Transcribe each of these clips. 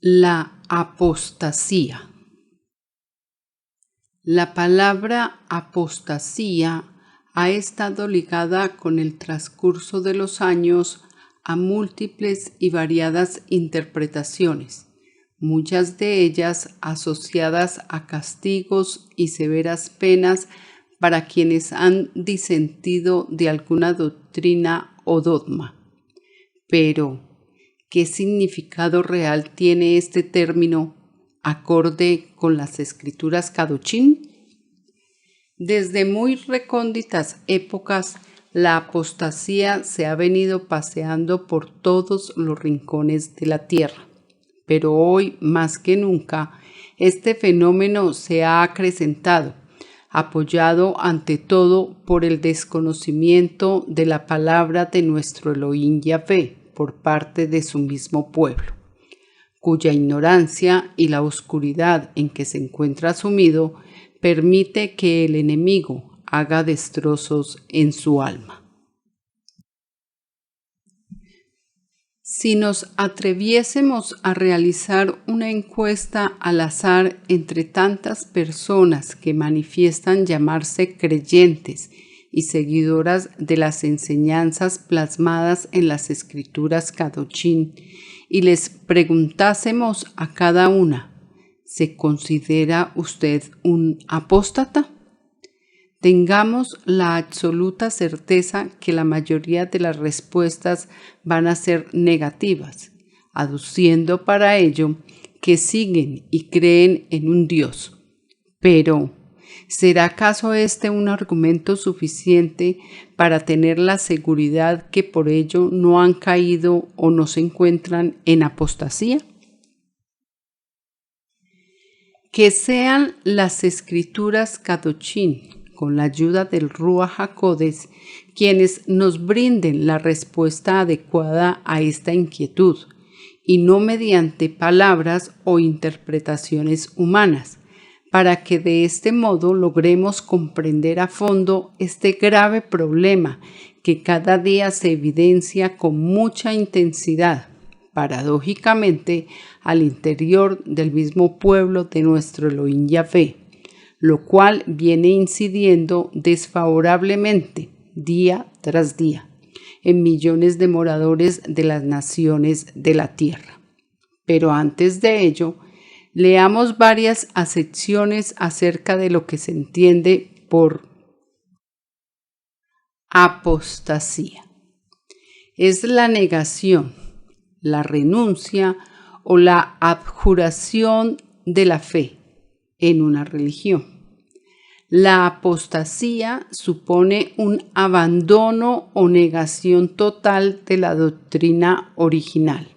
La apostasía. La palabra apostasía ha estado ligada con el transcurso de los años a múltiples y variadas interpretaciones, muchas de ellas asociadas a castigos y severas penas para quienes han disentido de alguna doctrina o dogma. Pero, ¿qué significado real tiene este término acorde con las escrituras Kadoshim? Desde muy recónditas épocas, la apostasía se ha venido paseando por todos los rincones de la tierra. Pero hoy, más que nunca, este fenómeno se ha acrecentado, apoyado ante todo por el desconocimiento de la palabra de nuestro Elohim Yahvé por parte de su mismo pueblo, cuya ignorancia y la oscuridad en que se encuentra sumido permite que el enemigo haga destrozos en su alma. Si nos atreviésemos a realizar una encuesta al azar entre tantas personas que manifiestan llamarse creyentes y seguidoras de las enseñanzas plasmadas en las escrituras Kadoshim, y les preguntásemos a cada una, ¿se considera usted un apóstata? Tengamos la absoluta certeza que la mayoría de las respuestas van a ser negativas, aduciendo para ello que siguen y creen en un Dios. Pero, ¿será acaso este un argumento suficiente para tener la seguridad que por ello no han caído o no se encuentran en apostasía? Que sean las escrituras Kadoshim, con la ayuda del Ruach HaKodesh, quienes nos brinden la respuesta adecuada a esta inquietud, y no mediante palabras o interpretaciones humanas, para que de este modo logremos comprender a fondo este grave problema que cada día se evidencia con mucha intensidad, paradójicamente, al interior del mismo pueblo de nuestro Elohim Yahvé, lo cual viene incidiendo desfavorablemente día tras día en millones de moradores de las naciones de la tierra. Pero antes de ello, leamos varias acepciones acerca de lo que se entiende por apostasía. Es la negación, la renuncia o la abjuración de la fe en una religión. La apostasía supone un abandono o negación total de la doctrina original.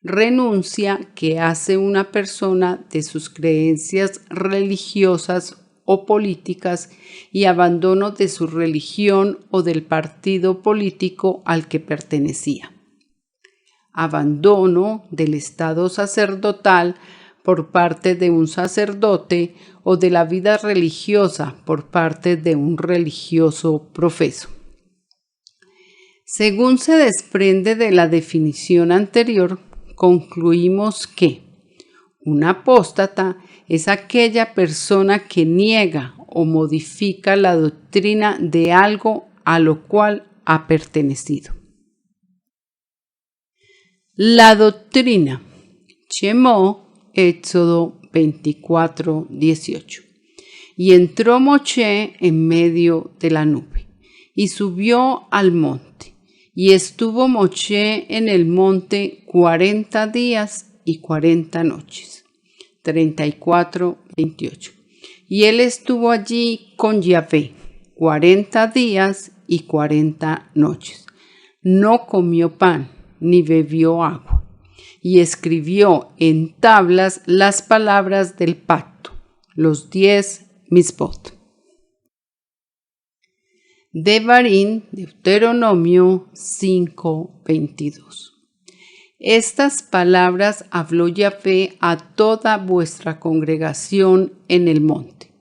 Renuncia que hace una persona de sus creencias religiosas o políticas y abandono de su religión o del partido político al que pertenecía. Abandono del estado sacerdotal por parte de un sacerdote o de la vida religiosa por parte de un religioso profeso. Según se desprende de la definición anterior, concluimos que un apóstata es aquella persona que niega o modifica la doctrina de algo a lo cual ha pertenecido. La doctrina. Shemó, Éxodo 24:18. Y entró Moshe en medio de la nube, y subió al monte, y estuvo Moshe en el monte 40 días y 40 noches. 34:28. Y él estuvo allí con Yahvé 40 días y 40 noches. No comió pan, ni bebió agua. Y escribió en tablas las palabras del pacto, los 10 Mitzvot. Devarim, Deuteronomio 5:22. Estas palabras habló Yahvé a toda vuestra congregación en el monte,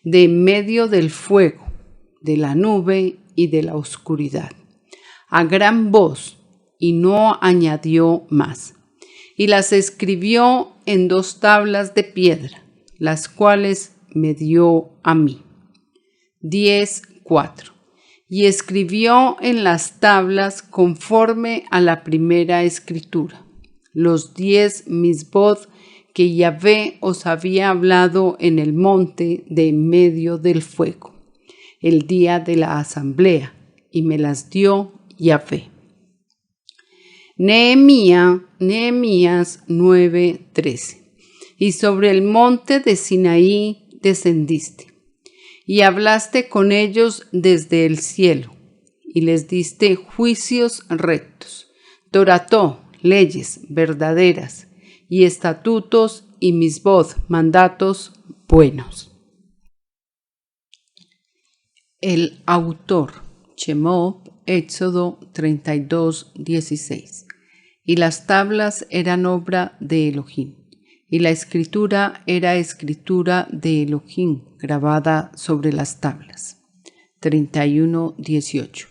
de en medio del fuego, de la nube y de la oscuridad, a gran voz, y no añadió más. y las escribió en 2 tablas de piedra, las cuales me dio a mí. 10:4. Y escribió en las tablas conforme a la primera escritura, los 10 misbod que Yahvé os había hablado en el monte de en medio del fuego, el día de la asamblea, y me las dio Yahvé. Nehemías 9:13. Y sobre el monte de Sinaí descendiste, y hablaste con ellos desde el cielo, y les diste juicios rectos, torató, leyes verdaderas, y estatutos y misbod, mandatos buenos. El autor, Shemot, Éxodo 32:16. Y las tablas eran obra de Elohim, y la escritura era escritura de Elohim grabada sobre las tablas. 31:18.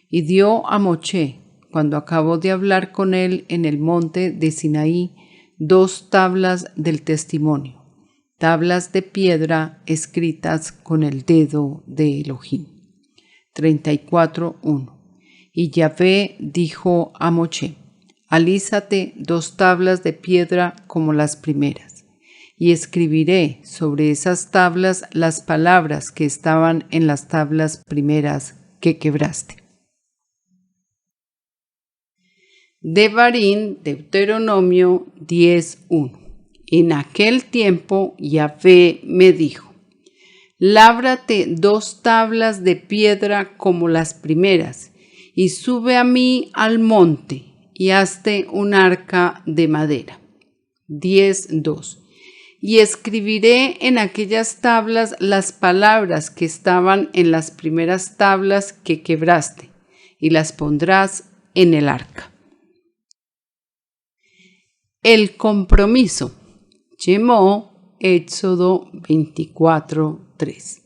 Y dio a Moshe, cuando acabó de hablar con él en el monte de Sinaí, 2 tablas del testimonio, tablas de piedra escritas con el dedo de Elohim. 34:1. Y Yahvé dijo a Moshe: alízate 2 tablas de piedra como las primeras, y escribiré sobre esas tablas las palabras que estaban en las tablas primeras que quebraste. Devarim, Deuteronomio 10:1. En aquel tiempo Yahvé me dijo: lábrate 2 tablas de piedra como las primeras, y sube a mí al monte, y hazte un arca de madera. 10:2. Y escribiré en aquellas tablas las palabras que estaban en las primeras tablas que quebraste, y las pondrás en el arca. El compromiso. Shemot, Éxodo 24:3.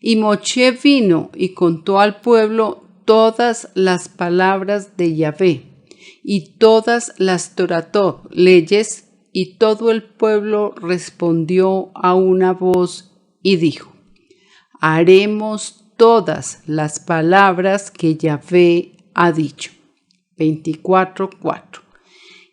Y Moshe vino y contó al pueblo todas las palabras de Yahvé, y todas las toratot, leyes, y todo el pueblo respondió a una voz y dijo: haremos todas las palabras que Yahvé ha dicho. 24:4.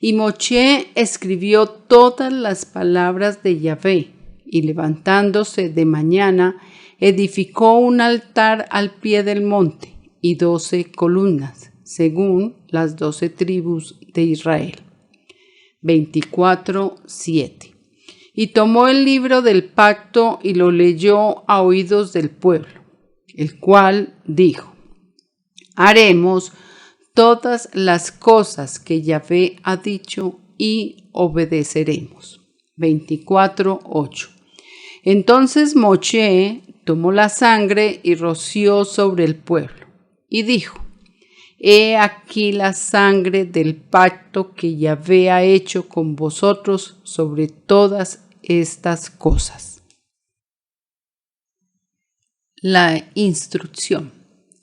Y Moshe escribió todas las palabras de Yahvé, y levantándose de mañana, edificó un altar al pie del monte, y 12 columnas, según las 12 tribus de Israel. 24:7. Y tomó el libro del pacto y lo leyó a oídos del pueblo, el cual dijo: haremos todas las cosas que Yahvé ha dicho y obedeceremos. 24:8. Entonces Moshe tomó la sangre y roció sobre el pueblo, y dijo: he aquí la sangre del pacto que Yahvé ha hecho con vosotros sobre todas estas cosas. La instrucción.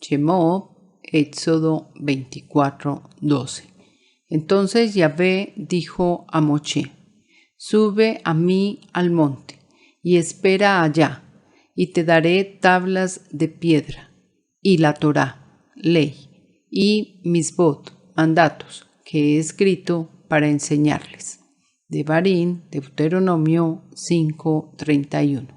Shemot, Éxodo 24:12. Entonces Yahvé dijo a Moshe: sube a mí al monte, y espera allá, y te daré tablas de piedra, y la Torá, ley, y misbot, mandatos, que he escrito para enseñarles. Devarim, Deuteronomio 5:31.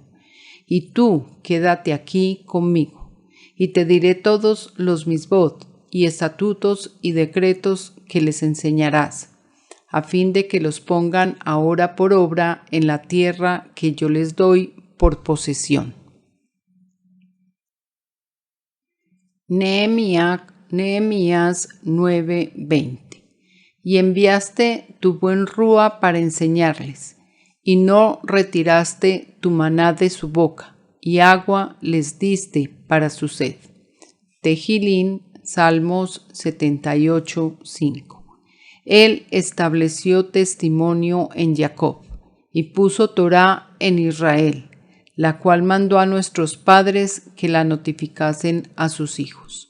Y tú quédate aquí conmigo, y te diré todos los misbot, y estatutos y decretos que les enseñarás, a fin de que los pongan ahora por obra en la tierra que yo les doy por posesión. Nehemías 9:20. Y enviaste tu buen rúa para enseñarles, y no retiraste tu maná de su boca, y agua les diste para su sed. Tehilín, Salmos 78:5. Él estableció testimonio en Jacob, y puso Torá en Israel, la cual mandó a nuestros padres que la notificasen a sus hijos.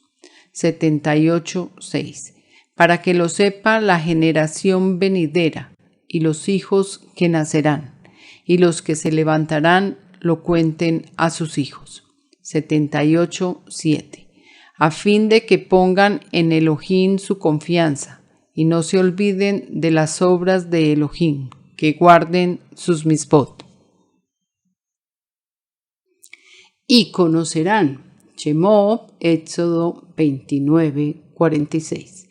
78:6. Para que lo sepa la generación venidera, y los hijos que nacerán, y los que se levantarán lo cuenten a sus hijos. 78:7. A fin de que pongan en Elohim su confianza, y no se olviden de las obras de Elohim, que guarden sus misbot. Y conocerán, Shemot, Éxodo 29:46.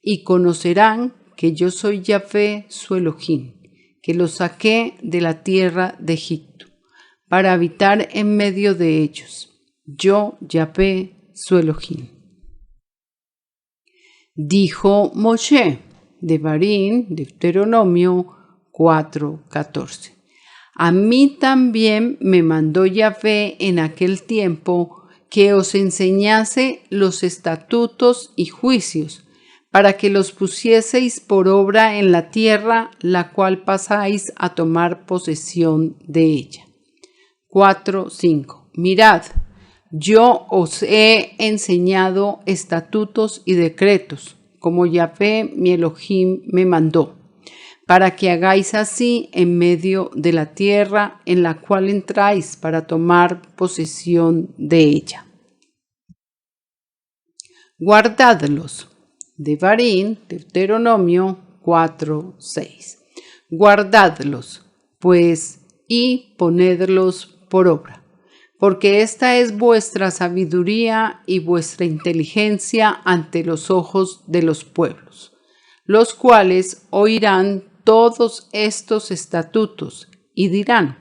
Y conocerán que yo soy Yahvé su Elohim, que los saqué de la tierra de Egipto, para habitar en medio de ellos. Yo, Yahvé, su Elohim. Dijo Moshe, Devarim, Deuteronomio 4:14. A mí también me mandó Yahvé en aquel tiempo que os enseñase los estatutos y juicios, para que los pusieseis por obra en la tierra, la cual pasáis a tomar posesión de ella. 4:5. Mirad, yo os he enseñado estatutos y decretos, como Yahvé mi Elohim me mandó, para que hagáis así en medio de la tierra en la cual entráis para tomar posesión de ella. Guardadlos. Devarim, Deuteronomio 4:6. Guardadlos, pues, y ponedlos por obra, porque esta es vuestra sabiduría y vuestra inteligencia ante los ojos de los pueblos, los cuales oirán todos estos estatutos y dirán: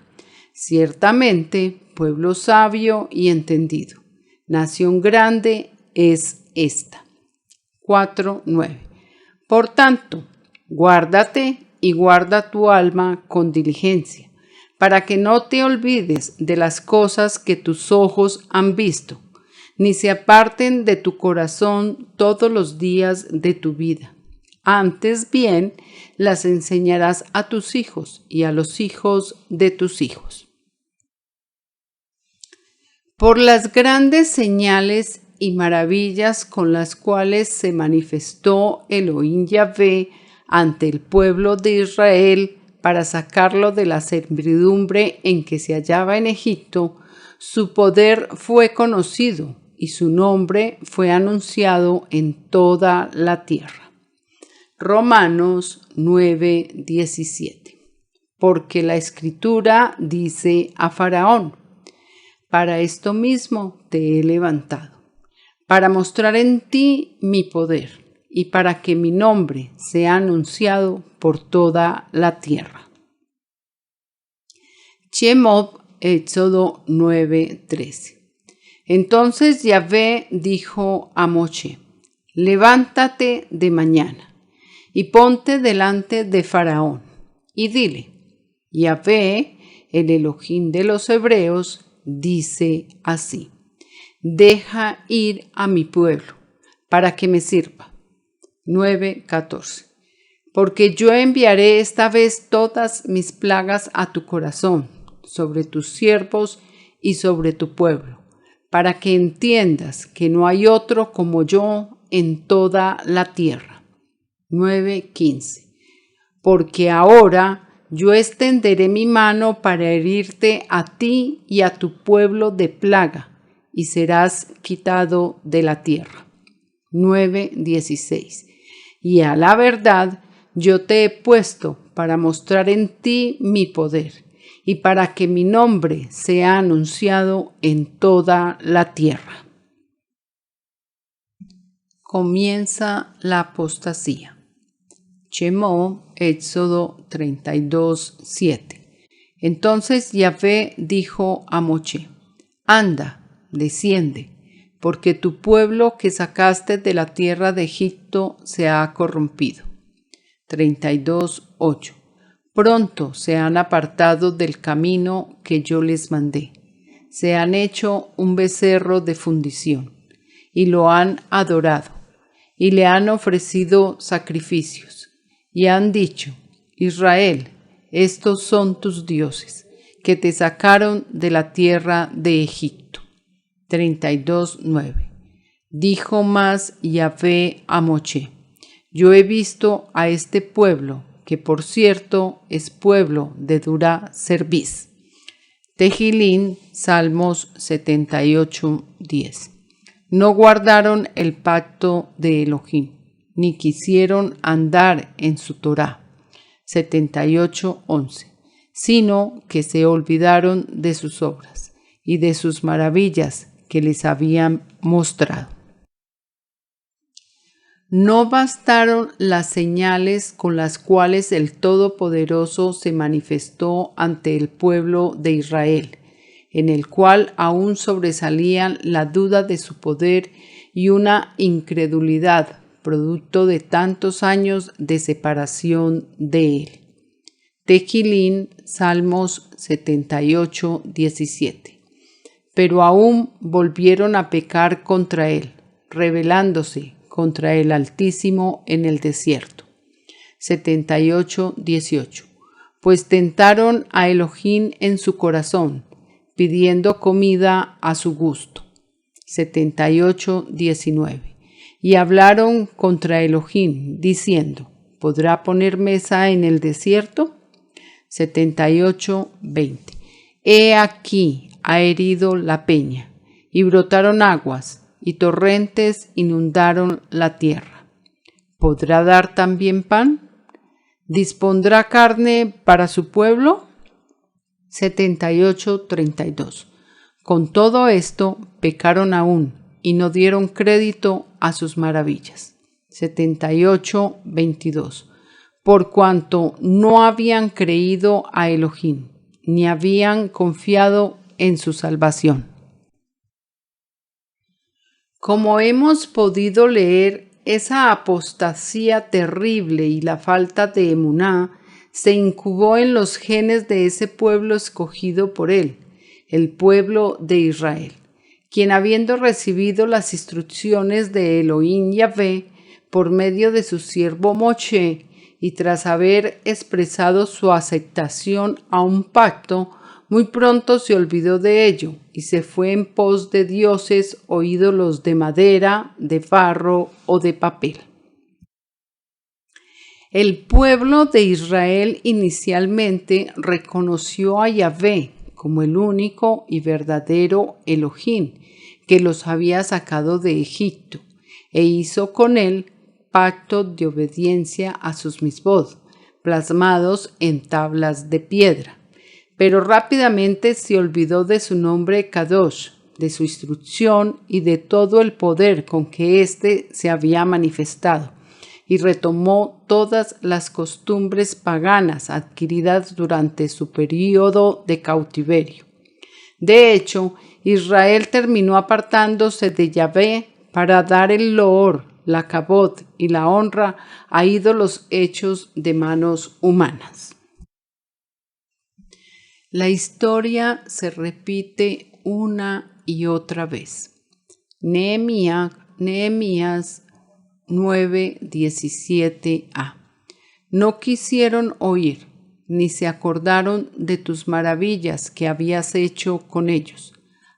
ciertamente, pueblo sabio y entendido, nación grande es esta. 4:9. Por tanto, guárdate y guarda tu alma con diligencia, para que no te olvides de las cosas que tus ojos han visto, ni se aparten de tu corazón todos los días de tu vida. Antes bien, las enseñarás a tus hijos y a los hijos de tus hijos. Por las grandes señales y maravillas con las cuales se manifestó Elohim Yahvé ante el pueblo de Israel para sacarlo de la servidumbre en que se hallaba en Egipto, su poder fue conocido y su nombre fue anunciado en toda la tierra. Romanos 9:17. Porque la Escritura dice a Faraón: para esto mismo te he levantado, para mostrar en ti mi poder y para que mi nombre sea anunciado por toda la tierra. Shemot, Éxodo 9:13. Entonces Yahvé dijo a Moshe: levántate de mañana y ponte delante de Faraón y dile: Yahvé, el Elohim de los hebreos, dice así: deja ir a mi pueblo para que me sirva. 9:14. Porque yo enviaré esta vez todas mis plagas a tu corazón, sobre tus siervos y sobre tu pueblo, para que entiendas que no hay otro como yo en toda la tierra. 9:15. Porque ahora yo extenderé mi mano para herirte a ti y a tu pueblo de plaga, y serás quitado de la tierra. 9:16. Y a la verdad yo te he puesto para mostrar en ti mi poder, y para que mi nombre sea anunciado en toda la tierra. Comienza la apostasía. Shemot, Éxodo 32:7. Entonces Yahvé dijo a Moshe: anda, desciende, porque tu pueblo que sacaste de la tierra de Egipto se ha corrompido. 32:8. Pronto se han apartado del camino que yo les mandé. Se han hecho un becerro de fundición y lo han adorado y le han ofrecido sacrificios y han dicho: Israel, estos son tus dioses que te sacaron de la tierra de Egipto. 32:9. Dijo más Yahvé a Moshe: yo he visto a este pueblo que por cierto es pueblo de dura cerviz. Tehilín, Salmos 78:10. No guardaron el pacto de Elohim, ni quisieron andar en su Torá. 78:11. Sino que se olvidaron de sus obras y de sus maravillas que les habían mostrado. No bastaron las señales con las cuales el Todopoderoso se manifestó ante el pueblo de Israel, en el cual aún sobresalían la duda de su poder y una incredulidad producto de tantos años de separación de él. Tehilín, Salmos 78:17. Pero aún volvieron a pecar contra él, rebelándose contra el Altísimo en el desierto. 78:18. Pues tentaron a Elohim en su corazón, pidiendo comida a su gusto. 78:19. Y hablaron contra Elohim, diciendo, ¿podrá poner mesa en el desierto? 78:20. He aquí ha herido la peña, y brotaron aguas, y torrentes inundaron la tierra. ¿Podrá dar también pan? ¿Dispondrá carne para su pueblo? 78:32. Con todo esto pecaron aún, y no dieron crédito a sus maravillas. 78:22. Por cuanto no habían creído a Elohim, ni habían confiado en su salvación. Como hemos podido leer, esa apostasía terrible y la falta de emuná se incubó en los genes de ese pueblo escogido por él, el pueblo de Israel, quien habiendo recibido las instrucciones de Elohim Yahvé por medio de su siervo Moshe, y tras haber expresado su aceptación a un pacto, muy pronto se olvidó de ello y se fue en pos de dioses o ídolos de madera, de barro o de papel. El pueblo de Israel inicialmente reconoció a Yahvé como el único y verdadero Elohim que los había sacado de Egipto e hizo con él pacto de obediencia a sus misbod, plasmados en tablas de piedra. Pero rápidamente se olvidó de su nombre Kadosh, de su instrucción y de todo el poder con que éste se había manifestado, y retomó todas las costumbres paganas adquiridas durante su período de cautiverio. De hecho, Israel terminó apartándose de Yahvé para dar el loor, la kabod y la honra a ídolos hechos de manos humanas. La historia se repite una y otra vez. Nehemías 9:17a. No quisieron oír, ni se acordaron de tus maravillas que habías hecho con ellos.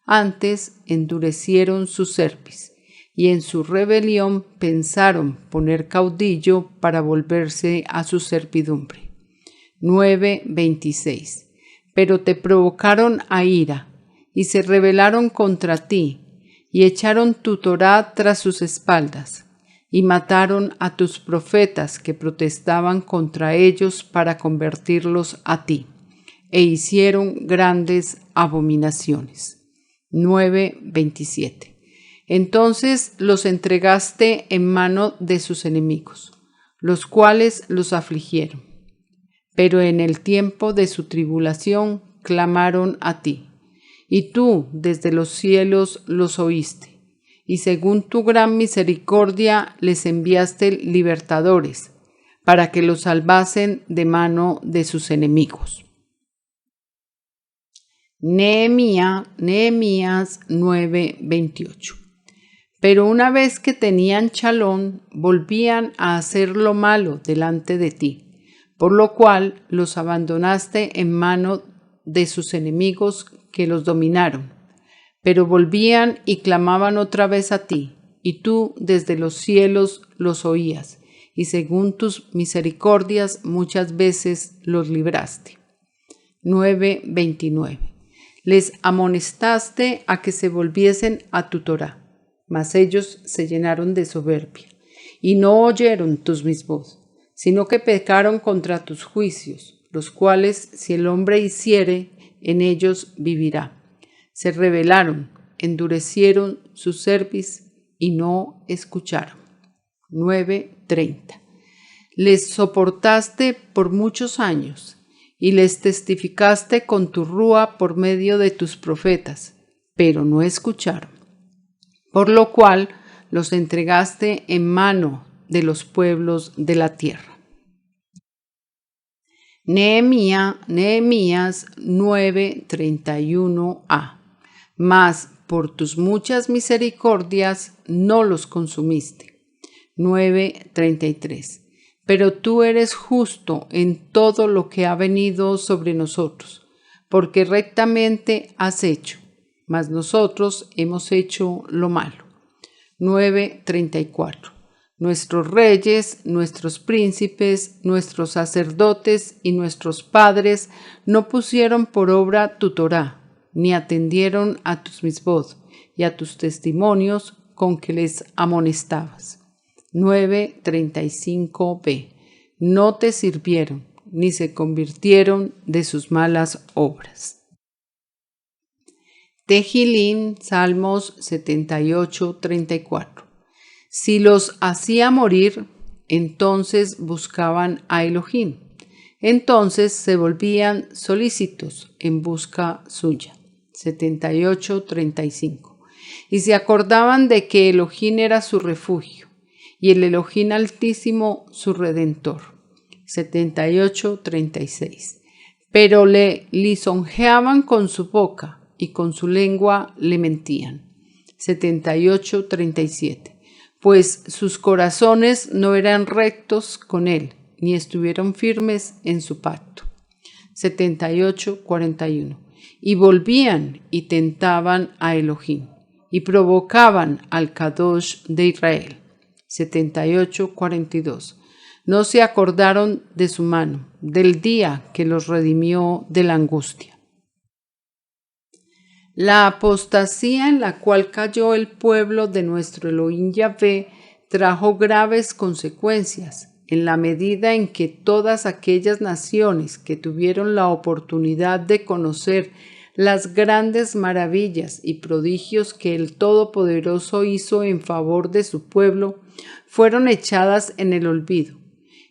Antes endurecieron su cerviz, y en su rebelión pensaron poner caudillo para volverse a su servidumbre. 9:26. Pero te provocaron a ira, y se rebelaron contra ti, y echaron tu Torá tras sus espaldas, y mataron a tus profetas que protestaban contra ellos para convertirlos a ti, e hicieron grandes abominaciones. 9:27. Entonces los entregaste en mano de sus enemigos, los cuales los afligieron. Pero en el tiempo de su tribulación clamaron a ti, y tú desde los cielos los oíste, y según tu gran misericordia les enviaste libertadores, para que los salvasen de mano de sus enemigos. Nehemías 9:28. Pero una vez que tenían chalón, volvían a hacer lo malo delante de ti, por lo cual los abandonaste en mano de sus enemigos que los dominaron. Pero volvían y clamaban otra vez a ti, y tú desde los cielos los oías, y según tus misericordias muchas veces los libraste. 9:29. Les amonestaste a que se volviesen a tu Torá, mas ellos se llenaron de soberbia, y no oyeron tus mismos, sino que pecaron contra tus juicios, los cuales si el hombre hiciere, en ellos vivirá. Se rebelaron, endurecieron su cerviz y no escucharon. 9:30. Les soportaste por muchos años y les testificaste con tu rúa por medio de tus profetas, pero no escucharon. Por lo cual los entregaste en mano de los pueblos de la tierra. Nehemías 9:31a. Mas por tus muchas misericordias no los consumiste. 9:33. Pero tú eres justo en todo lo que ha venido sobre nosotros, porque rectamente has hecho, mas nosotros hemos hecho lo malo. 9:34. Nuestros reyes, nuestros príncipes, nuestros sacerdotes y nuestros padres no pusieron por obra tu Torá, ni atendieron a tus misbod y a tus testimonios con que les amonestabas. 9:35b. No te sirvieron, ni se convirtieron de sus malas obras. Tehilín, Salmos 78:34. Si los hacía morir, entonces buscaban a Elohim. Entonces se volvían solícitos en busca suya. 78:35. Y se acordaban de que Elohim era su refugio, y el Elohim Altísimo su Redentor. 78:36. Pero le lisonjeaban con su boca, y con su lengua le mentían. 78:37. Pues sus corazones no eran rectos con él, ni estuvieron firmes en su pacto. 78:41. Y volvían y tentaban a Elohim, y provocaban al Kadosh de Israel. 78:42. No se acordaron de su mano, del día que los redimió de la angustia. La apostasía en la cual cayó el pueblo de nuestro Elohim Yahvé trajo graves consecuencias, en la medida en que todas aquellas naciones que tuvieron la oportunidad de conocer las grandes maravillas y prodigios que el Todopoderoso hizo en favor de su pueblo, fueron echadas en el olvido,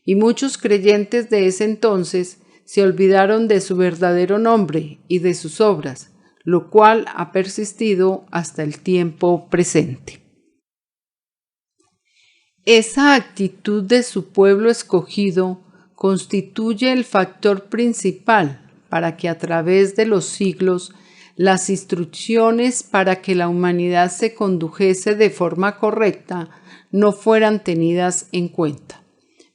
y muchos creyentes de ese entonces se olvidaron de su verdadero nombre y de sus obras, lo cual ha persistido hasta el tiempo presente. Esa actitud de su pueblo escogido constituye el factor principal para que a través de los siglos las instrucciones para que la humanidad se condujese de forma correcta no fueran tenidas en cuenta.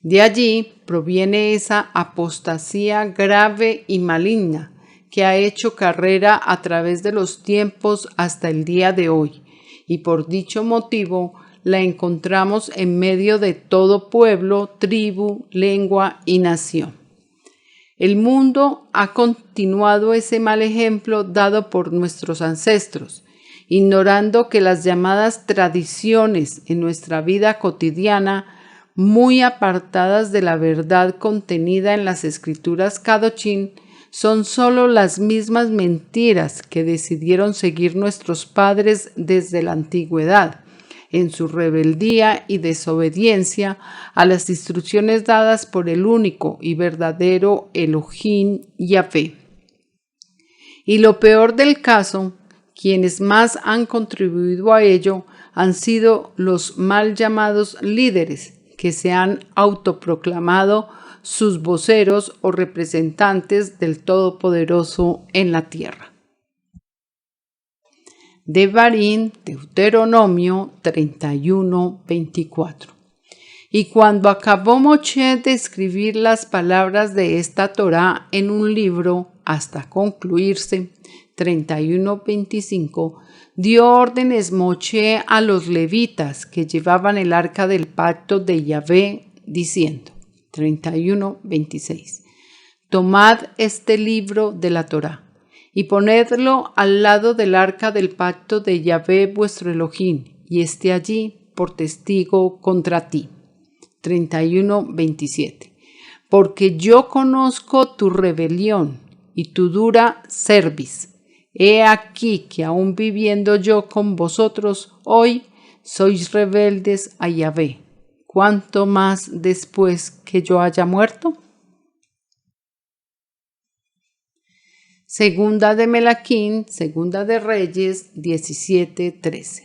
De allí proviene esa apostasía grave y maligna que ha hecho carrera a través de los tiempos hasta el día de hoy, y por dicho motivo la encontramos en medio de todo pueblo, tribu, lengua y nación. El mundo ha continuado ese mal ejemplo dado por nuestros ancestros, ignorando que las llamadas tradiciones en nuestra vida cotidiana, muy apartadas de la verdad contenida en las escrituras Kadoshim, son solo las mismas mentiras que decidieron seguir nuestros padres desde la antigüedad, en su rebeldía y desobediencia a las instrucciones dadas por el único y verdadero Elohim Yahvé. Y lo peor del caso, quienes más han contribuido a ello han sido los mal llamados líderes que se han autoproclamado sus voceros o representantes del Todopoderoso en la tierra. Devarim, Deuteronomio 31:24. Y cuando acabó Moshe de escribir las palabras de esta Torá en un libro hasta concluirse, 31:25, dio órdenes Moshe a los levitas que llevaban el arca del pacto de Yahvé, diciendo, 31:26. Tomad este libro de la Torá y ponedlo al lado del arca del pacto de Yahvé vuestro Elohim, y esté allí por testigo contra ti. 31:27. Porque yo conozco tu rebelión y tu dura cerviz. He aquí que aun viviendo yo con vosotros hoy, sois rebeldes a Yahvé. ¿Cuánto más después que yo haya muerto? Segunda de Melaquín, Segunda de Reyes 17:13.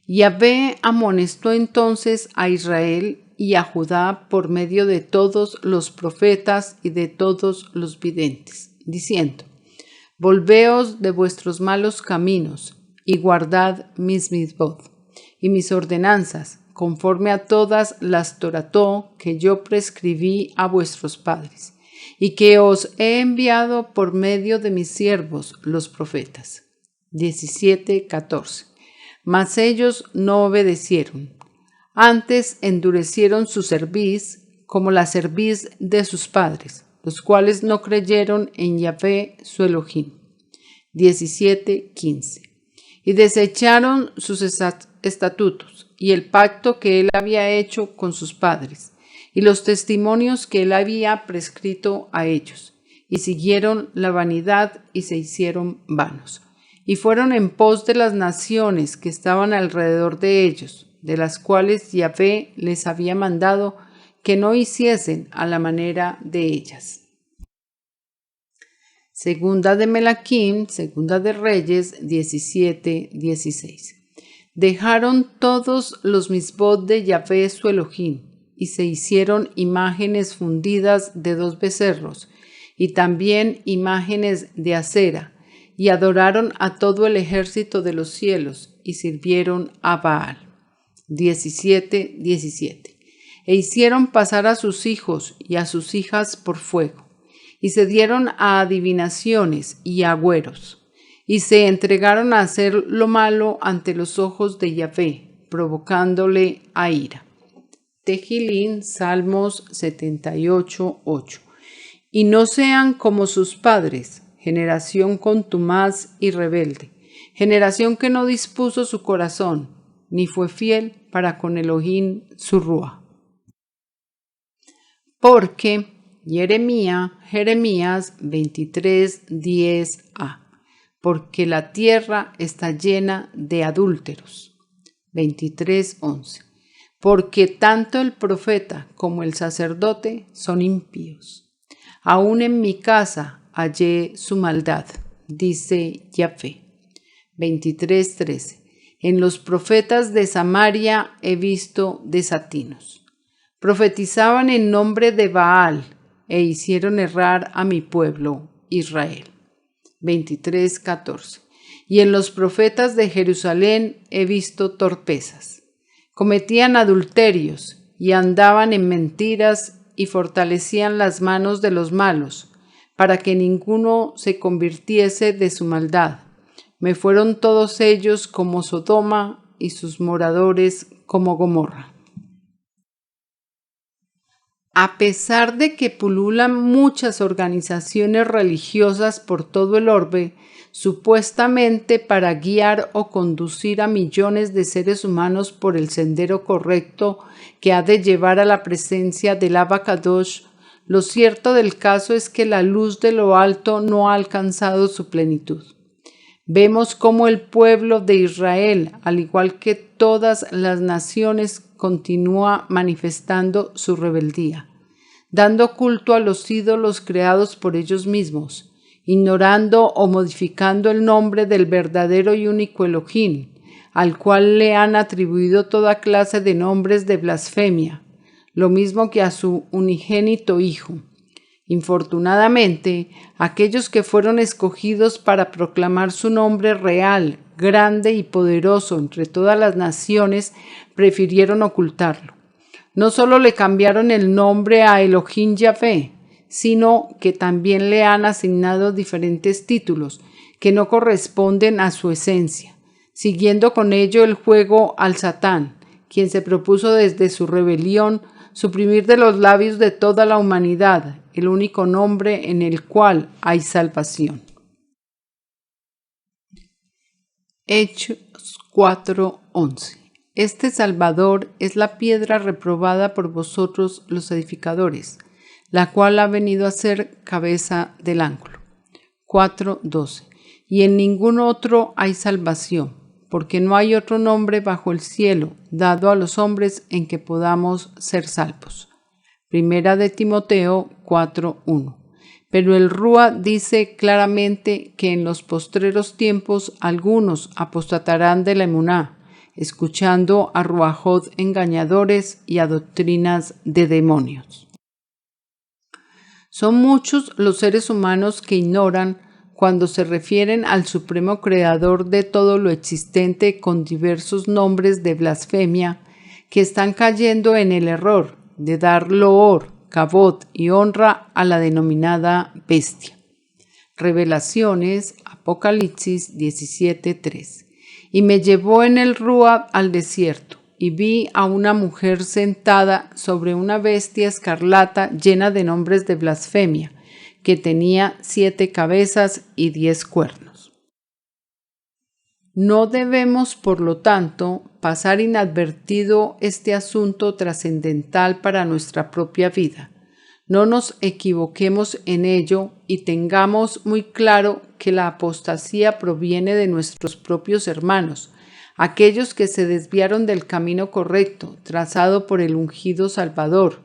Yahvé amonestó entonces a Israel y a Judá por medio de todos los profetas y de todos los videntes, diciendo: Volveos de vuestros malos caminos y guardad mis mitzvot y mis ordenanzas, conforme a todas las Torató que yo prescribí a vuestros padres, y que os he enviado por medio de mis siervos los profetas. 17:14. Mas ellos no obedecieron. Antes endurecieron su cerviz como la cerviz de sus padres, los cuales no creyeron en Yahvé su Elohim. 17:15. Y desecharon sus estatutos y el pacto que él había hecho con sus padres, y los testimonios que él había prescrito a ellos, y siguieron la vanidad y se hicieron vanos, y fueron en pos de las naciones que estaban alrededor de ellos, de las cuales Yahvé les había mandado que no hiciesen a la manera de ellas. Segunda de Melaquín, Segunda de Reyes 17:16. Dejaron todos los mitzvot de Yahvé su Elohim, y se hicieron imágenes fundidas de 2 becerros, y también imágenes de acera, y adoraron a todo el ejército de los cielos, y sirvieron a Baal. 17:17. E hicieron pasar a sus hijos y a sus hijas por fuego, y se dieron a adivinaciones y agüeros, y se entregaron a hacer lo malo ante los ojos de Yahvé, provocándole a ira. Tejilín, Salmos 78:8. Y no sean como sus padres, generación contumaz y rebelde, generación que no dispuso su corazón, ni fue fiel para con Elohim su Rúa. Porque Jeremías 23:10a. Porque la tierra está llena de adúlteros. 23:11. Porque tanto el profeta como el sacerdote son impíos. Aún en mi casa hallé su maldad, dice Yahvé. 23:13. En los profetas de Samaria he visto desatinos. Profetizaban en nombre de Baal e hicieron errar a mi pueblo Israel. 23:14. Y en los profetas de Jerusalén he visto torpezas. Cometían adulterios y andaban en mentiras y fortalecían las manos de los malos, para que ninguno se convirtiese de su maldad. Me fueron todos ellos como Sodoma y sus moradores como Gomorra. A pesar de que pululan muchas organizaciones religiosas por todo el orbe, supuestamente para guiar o conducir a millones de seres humanos por el sendero correcto que ha de llevar a la presencia del Abba Kadosh, lo cierto del caso es que la luz de lo alto no ha alcanzado su plenitud. Vemos cómo el pueblo de Israel, al igual que todas las naciones, continúa manifestando su rebeldía, dando culto a los ídolos creados por ellos mismos, ignorando o modificando el nombre del verdadero y único Elohim, al cual le han atribuido toda clase de nombres de blasfemia, lo mismo que a su unigénito Hijo. Infortunadamente, aquellos que fueron escogidos para proclamar su nombre real, grande y poderoso entre todas las naciones, prefirieron ocultarlo. No solo le cambiaron el nombre a Elohim Yahvé, sino que también le han asignado diferentes títulos que no corresponden a su esencia, siguiendo con ello el juego al Satán, quien se propuso desde su rebelión suprimir de los labios de toda la humanidad el único nombre en el cual hay salvación. Hechos 4:11. Este Salvador es la piedra reprobada por vosotros los edificadores, la cual ha venido a ser cabeza del ángulo. 4:12. Y en ningún otro hay salvación, porque no hay otro nombre bajo el cielo dado a los hombres en que podamos ser salvos. Primera de Timoteo 4:1. Pero el Rúa dice claramente que en los postreros tiempos algunos apostatarán de la emuná, escuchando a ruajot engañadores y a doctrinas de demonios. Son muchos los seres humanos que ignoran cuando se refieren al supremo creador de todo lo existente con diversos nombres de blasfemia, que están cayendo en el error de dar loor, kavod y honra a la denominada bestia. Revelaciones, Apocalipsis 17:3. Y me llevó en el Rúa al desierto, y vi a una mujer sentada sobre una bestia escarlata llena de nombres de blasfemia, que tenía 7 cabezas y 10 cuernos. No debemos, por lo tanto, pasar inadvertido este asunto trascendental para nuestra propia vida. No nos equivoquemos en ello y tengamos muy claro que la apostasía proviene de nuestros propios hermanos, aquellos que se desviaron del camino correcto, trazado por el ungido Salvador,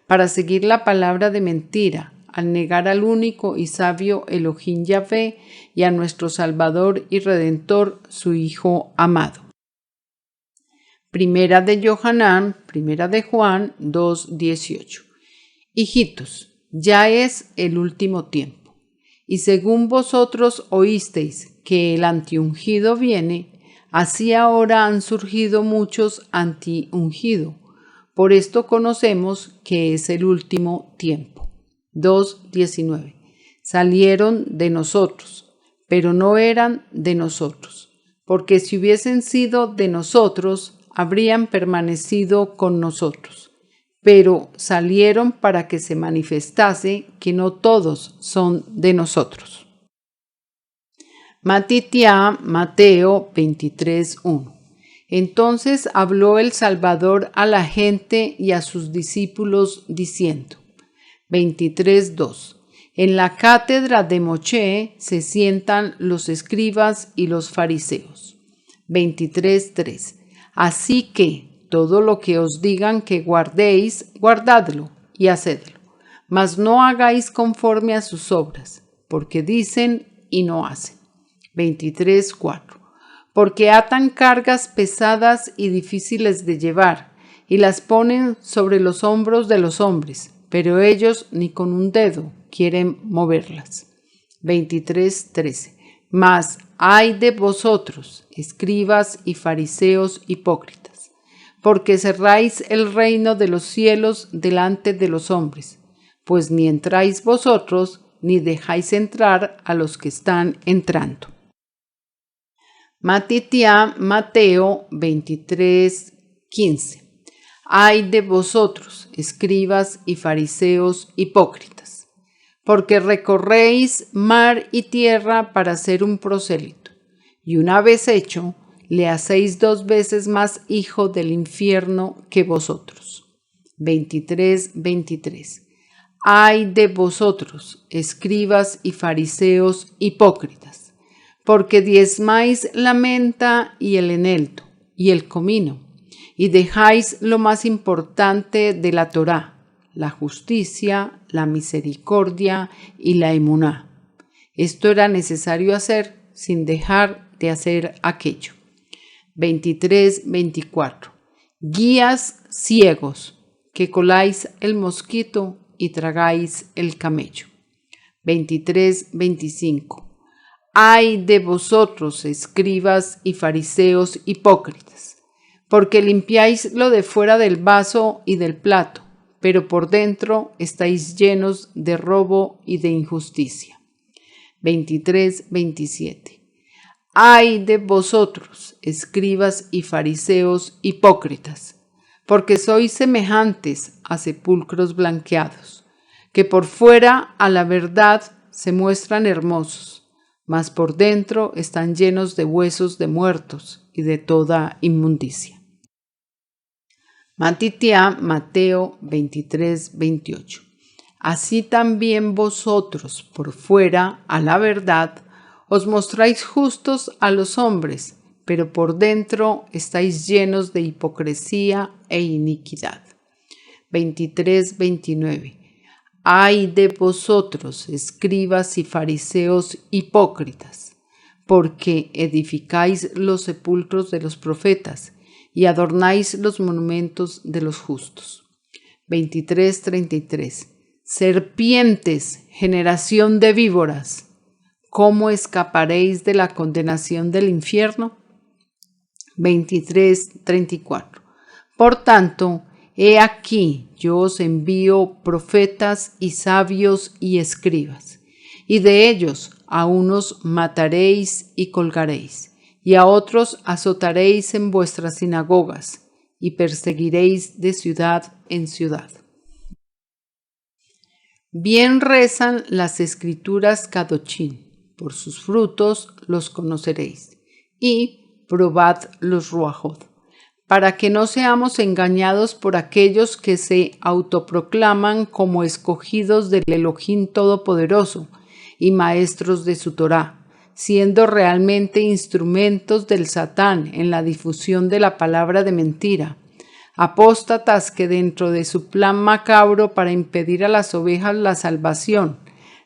para seguir la palabra de mentira, al negar al único y sabio Elohim Yahvé y a nuestro Salvador y Redentor, su Hijo amado. Primera de Yohanan, Primera de Juan 2:18. Hijitos, ya es el último tiempo, y según vosotros oísteis que el antiungido viene, así ahora han surgido muchos antiungidos. Por esto conocemos que es el último tiempo. 2:19. Salieron de nosotros, pero no eran de nosotros, porque si hubiesen sido de nosotros, habrían permanecido con nosotros. Pero salieron para que se manifestase que no todos son de nosotros. Mateo 23:1. Entonces habló el Salvador a la gente y a sus discípulos diciendo, 23:2. En la cátedra de Moshe se sientan los escribas y los fariseos. 23:3. Así que todo lo que os digan que guardéis, guardadlo y hacedlo, mas no hagáis conforme a sus obras, porque dicen y no hacen. 23:4. Porque atan cargas pesadas y difíciles de llevar, y las ponen sobre los hombros de los hombres, pero ellos ni con un dedo quieren moverlas. 23:13. Mas ay de vosotros, escribas y fariseos hipócritas, porque cerráis el reino de los cielos delante de los hombres, pues ni entráis vosotros, ni dejáis entrar a los que están entrando. Mateo 23:15. Ay de vosotros, escribas y fariseos hipócritas, porque recorréis mar y tierra para ser un prosélito, y una vez hecho, le hacéis 2 veces más hijo del infierno que vosotros. 23:23. Ay de vosotros, escribas y fariseos hipócritas, porque diezmáis la menta y el eneldo y el comino, y dejáis lo más importante de la Torá, la justicia, la misericordia y la emuná. Esto era necesario hacer sin dejar de hacer aquello. 23:24. Guías ciegos, que coláis el mosquito y tragáis el camello. 23:25. Ay de vosotros, escribas y fariseos hipócritas, porque limpiáis lo de fuera del vaso y del plato, pero por dentro estáis llenos de robo y de injusticia. 23:27. Ay de vosotros, escribas y fariseos hipócritas, porque sois semejantes a sepulcros blanqueados, que por fuera a la verdad se muestran hermosos, mas por dentro están llenos de huesos de muertos y de toda inmundicia. Matitía, Mateo 23, 28. Así también vosotros por fuera a la verdad os mostráis justos a los hombres, pero por dentro estáis llenos de hipocresía e iniquidad. 23, 29. Ay de vosotros, escribas y fariseos hipócritas, porque edificáis los sepulcros de los profetas y adornáis los monumentos de los justos. 23, 33. Serpientes, generación de víboras, ¿cómo escaparéis de la condenación del infierno? 23, 34. Por tanto, he aquí yo os envío profetas y sabios y escribas, y de ellos a unos mataréis y colgaréis, y a otros azotaréis en vuestras sinagogas, y perseguiréis de ciudad en ciudad. Bien rezan las escrituras Kadochín, por sus frutos los conoceréis, y probad los ruajot, para que no seamos engañados por aquellos que se autoproclaman como escogidos del Elohim Todopoderoso y maestros de su Torá, siendo realmente instrumentos del Satán en la difusión de la palabra de mentira. Apóstatas que dentro de su plan macabro para impedir a las ovejas la salvación,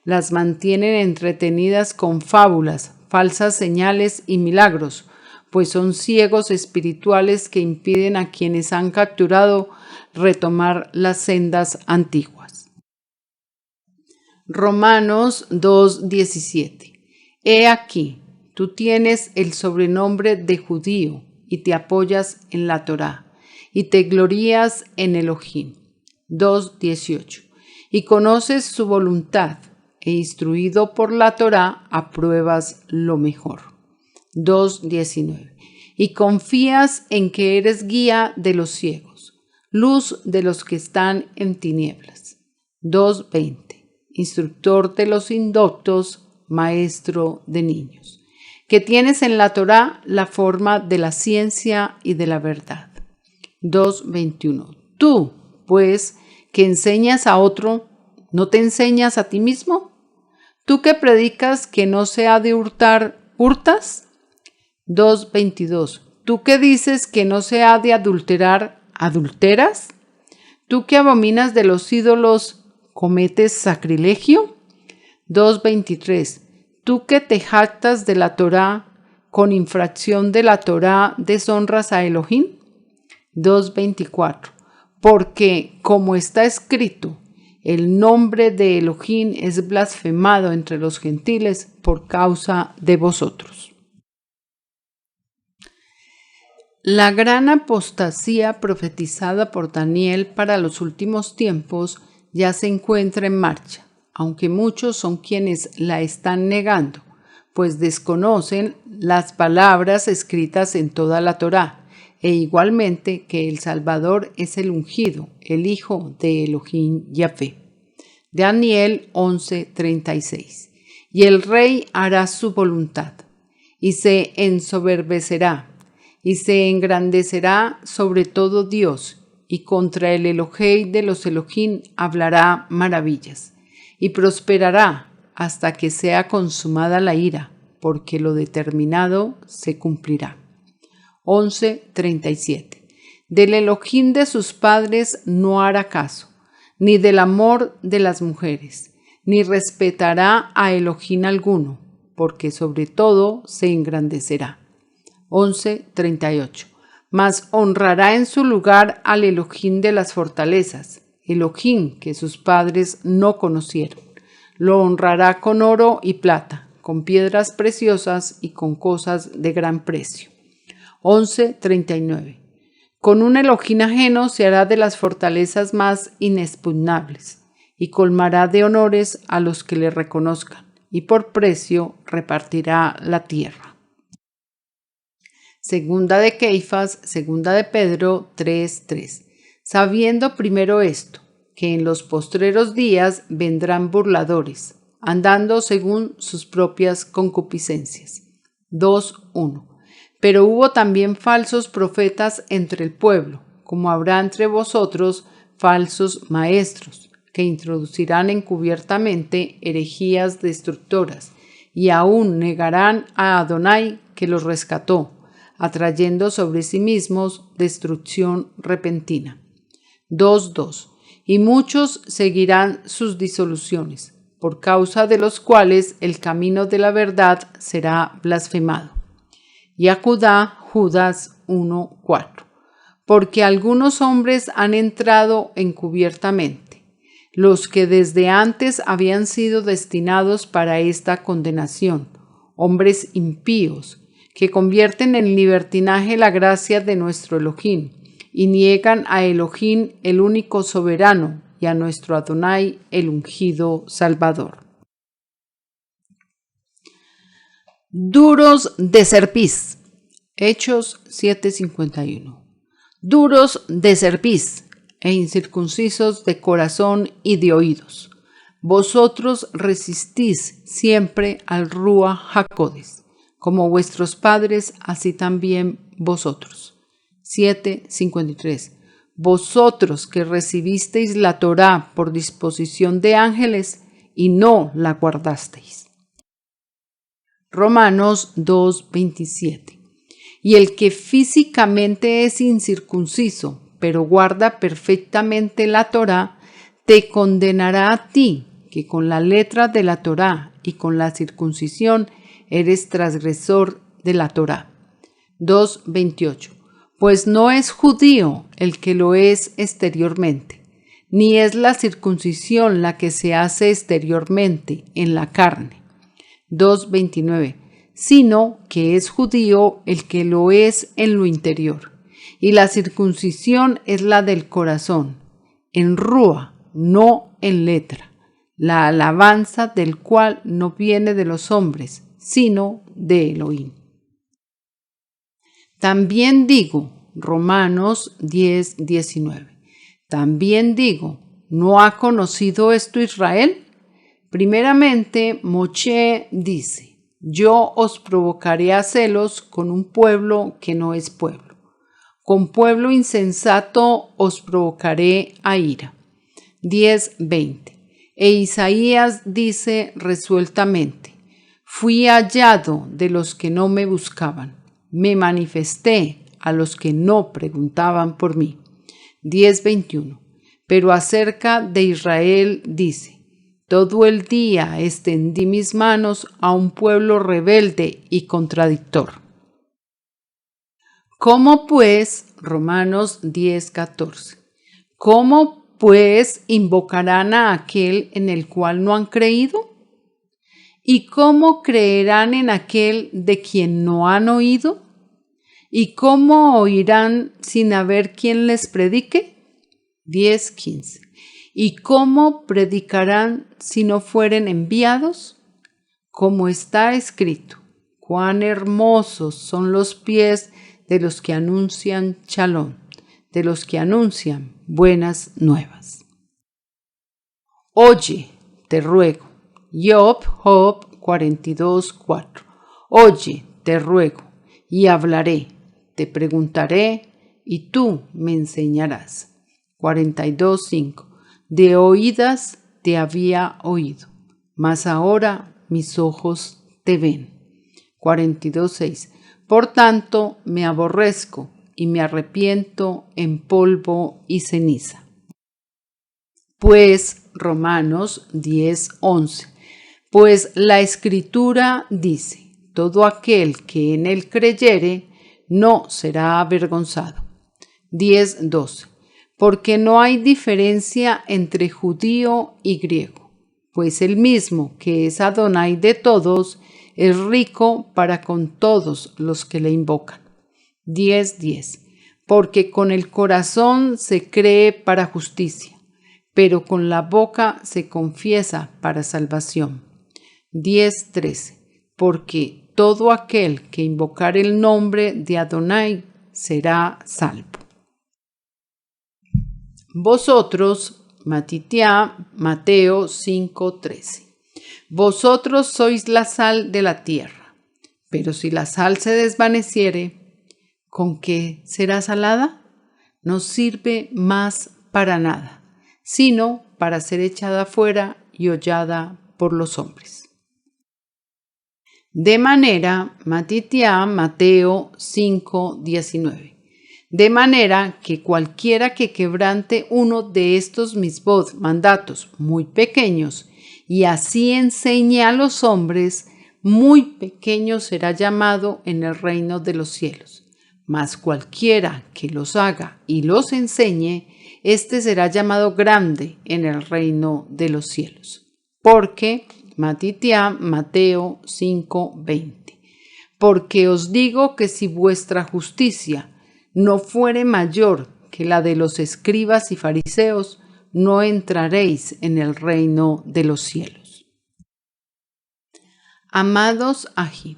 las mantienen entretenidas con fábulas, falsas señales y milagros, pues son ciegos espirituales que impiden a quienes han capturado retomar las sendas antiguas. Romanos 2:17. He aquí, tú tienes el sobrenombre de judío y te apoyas en la Torá, y te glorías en Elohim. 2:18. Y conoces su voluntad, e instruido por la Torá, apruebas lo mejor. 2:19. Y confías en que eres guía de los ciegos, luz de los que están en tinieblas. 2:20. Instructor de los indoctos, maestro de niños, que tienes en la Torá la forma de la ciencia y de la verdad. 2:21. Tú, pues, que enseñas a otro, ¿no te enseñas a ti mismo? ¿Tú que predicas que no se ha de hurtar, hurtas? 2:22. ¿Tú que dices que no se ha de adulterar, adulteras? ¿Tú que abominas de los ídolos, cometes sacrilegio? 2:23. ¿Tú que te jactas de la Torá, con infracción de la Torá deshonras a Elohim? 2:24. Porque, como está escrito, el nombre de Elohim es blasfemado entre los gentiles por causa de vosotros. La gran apostasía profetizada por Daniel para los últimos tiempos ya se encuentra en marcha, aunque muchos son quienes la están negando, pues desconocen las palabras escritas en toda la Torá, e igualmente que el Salvador es el ungido, el Hijo de Elohim Yahvé. Daniel 11:36. Y el rey hará su voluntad, y se ensoberbecerá, y se engrandecerá sobre todo Dios, y contra el Elohei de los Elohim hablará maravillas, y prosperará hasta que sea consumada la ira, porque lo determinado se cumplirá. 11:37. Del Elohim de sus padres no hará caso, ni del amor de las mujeres, ni respetará a Elohim alguno, porque sobre todo se engrandecerá. 11:38. Mas honrará en su lugar al Elohim de las fortalezas, Elohim que sus padres no conocieron. Lo honrará con oro y plata, con piedras preciosas y con cosas de gran precio. 11:39. Con un Elohim ajeno se hará de las fortalezas más inexpugnables, y colmará de honores a los que le reconozcan, y por precio repartirá la tierra. Segunda de Keifas, segunda de Pedro 3:3. sabiendo primero esto, que en los postreros días vendrán burladores, andando según sus propias concupiscencias. 2:1. Pero hubo también falsos profetas entre el pueblo, como habrá entre vosotros falsos maestros, que introducirán encubiertamente herejías destructoras, y aún negarán a Adonai que los rescató, atrayendo sobre sí mismos destrucción repentina. 2:2. Y muchos seguirán sus disoluciones, por causa de los cuales el camino de la verdad será blasfemado. Y acudá Judas 1:4. Porque algunos hombres han entrado encubiertamente, los que desde antes habían sido destinados para esta condenación, hombres impíos, que convierten en libertinaje la gracia de nuestro Elohim, y niegan a Elohim el único soberano, y a nuestro Adonai el ungido Salvador. Duros de cerviz. Hechos 7:51. Duros de cerviz e incircuncisos de corazón y de oídos. Vosotros resistís siempre al Ruach HaKodesh, como vuestros padres, así también vosotros. 7:53. Vosotros que recibisteis la Torá por disposición de ángeles y no la guardasteis. Romanos 2:27. Y el que físicamente es incircunciso, pero guarda perfectamente la Torá, te condenará a ti, que con la letra de la Torá y con la circuncisión eres transgresor de la Torá. 2:28. Pues no es judío el que lo es exteriormente, ni es la circuncisión la que se hace exteriormente en la carne. 2:29. Sino que es judío el que lo es en lo interior, y la circuncisión es la del corazón, en rúa, no en letra, la alabanza del cual no viene de los hombres, sino de Elohim. También digo, Romanos 10:19, también digo, ¿no ha conocido esto Israel? Primeramente, Moshe dice, yo os provocaré a celos con un pueblo que no es pueblo. Con pueblo insensato os provocaré a ira. 10:20. E Isaías dice resueltamente, fui hallado de los que no me buscaban, me manifesté a los que no preguntaban por mí. 10:21. Pero acerca de Israel dice, todo el día extendí mis manos a un pueblo rebelde y contradictor. ¿Cómo pues, Romanos 10:14, cómo pues invocarán a aquel en el cual no han creído? ¿Y cómo creerán en aquel de quien no han oído? ¿Y cómo oirán sin haber quien les predique? 10:15. ¿Y cómo predicarán si no fueren enviados? Como está escrito, cuán hermosos son los pies de los que anuncian Shalom, de los que anuncian buenas nuevas. Oye, te ruego. Job 42:4. Oye, te ruego, y hablaré, te preguntaré, y tú me enseñarás. 42:5. De oídas te había oído, mas ahora mis ojos te ven. 42:6. Por tanto, me aborrezco y me arrepiento en polvo y ceniza. Pues, Romanos 10:11. Pues la Escritura dice, todo aquel que en él creyere no será avergonzado. 10:12. Porque no hay diferencia entre judío y griego, pues el mismo que es Adonai de todos es rico para con todos los que le invocan. 10:10. Porque con el corazón se cree para justicia, pero con la boca se confiesa para salvación. 10:13. Porque todo aquel que invocar el nombre de Adonai será salvo. Vosotros, Matitiá, Mateo 5:13. Vosotros sois la sal de la tierra, pero si la sal se desvaneciere, ¿con qué será salada? No sirve más para nada, sino para ser echada fuera y hollada por los hombres. De manera, Matitiá, Mateo 5:19. De manera que cualquiera que quebrante uno de estos mis mandatos muy pequeños y así enseñe a los hombres, muy pequeño será llamado en el reino de los cielos. Mas cualquiera que los haga y los enseñe, éste será llamado grande en el reino de los cielos. Porque, Matitiá, Mateo 5:20. Porque os digo que si vuestra justicia no fuere mayor que la de los escribas y fariseos, no entraréis en el reino de los cielos. Amados Ají,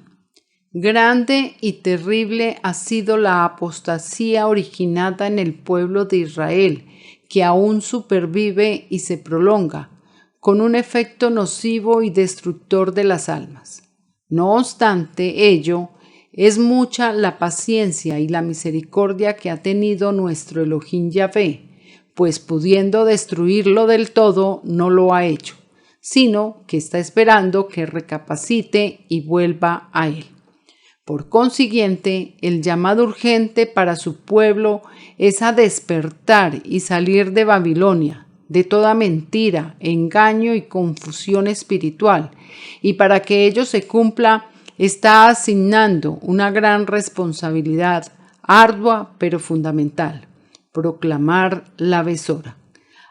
grande y terrible ha sido la apostasía originada en el pueblo de Israel, que aún supervive y se prolonga, con un efecto nocivo y destructor de las almas. No obstante ello, es mucha la paciencia y la misericordia que ha tenido nuestro Elohim Yahvé, pues pudiendo destruirlo del todo, no lo ha hecho, sino que está esperando que recapacite y vuelva a él. Por consiguiente, el llamado urgente para su pueblo es a despertar y salir de Babilonia, de toda mentira, engaño y confusión espiritual, y para que ello se cumpla, está asignando una gran responsabilidad, ardua pero fundamental: proclamar la besora.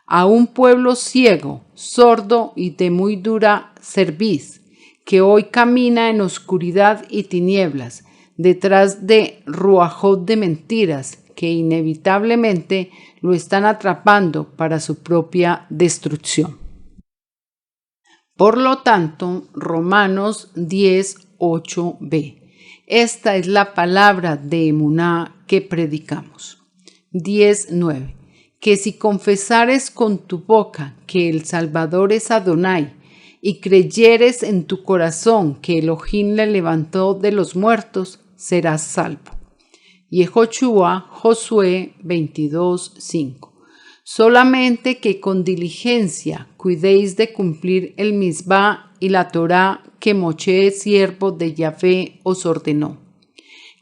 A un pueblo ciego, sordo y de muy dura cerviz, que hoy camina en oscuridad y tinieblas, detrás de ruajot de mentiras que inevitablemente lo están atrapando para su propia destrucción. Por lo tanto, Romanos 10:8b. Esta es la palabra de emuná que predicamos. 10:9. Que si confesares con tu boca que el Salvador es Adonai, y creyeres en tu corazón que Elohim le levantó de los muertos, serás salvo. Yehoshua, Josué 22:5. Solamente que con diligencia cuidéis de cumplir el misbá y la Torá que Moshe, siervo de Yahvé, os ordenó.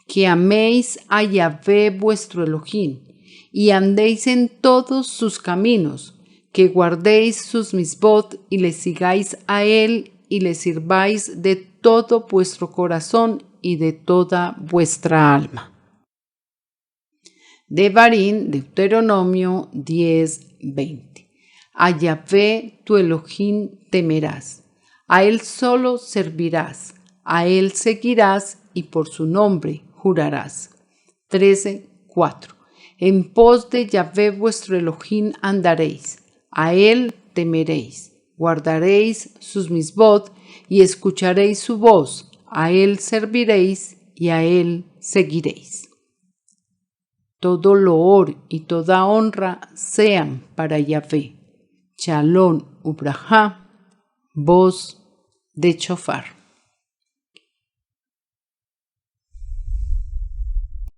Que améis a Yahvé vuestro Elohim, y andéis en todos sus caminos, que guardéis sus misbot y le sigáis a él y le sirváis de todo vuestro corazón y de toda vuestra alma. Devarim, Deuteronomio 10:20. A Yahvé tu Elohim temerás, a él solo servirás, a él seguirás y por su nombre jurarás. 13:4. En pos de Yahvé vuestro Elohim andaréis, a él temeréis, guardaréis sus misbot y escucharéis su voz, a él serviréis y a él seguiréis. Todo loor y toda honra sean para Yahvé. Shalom ubrajá, voz de chofar.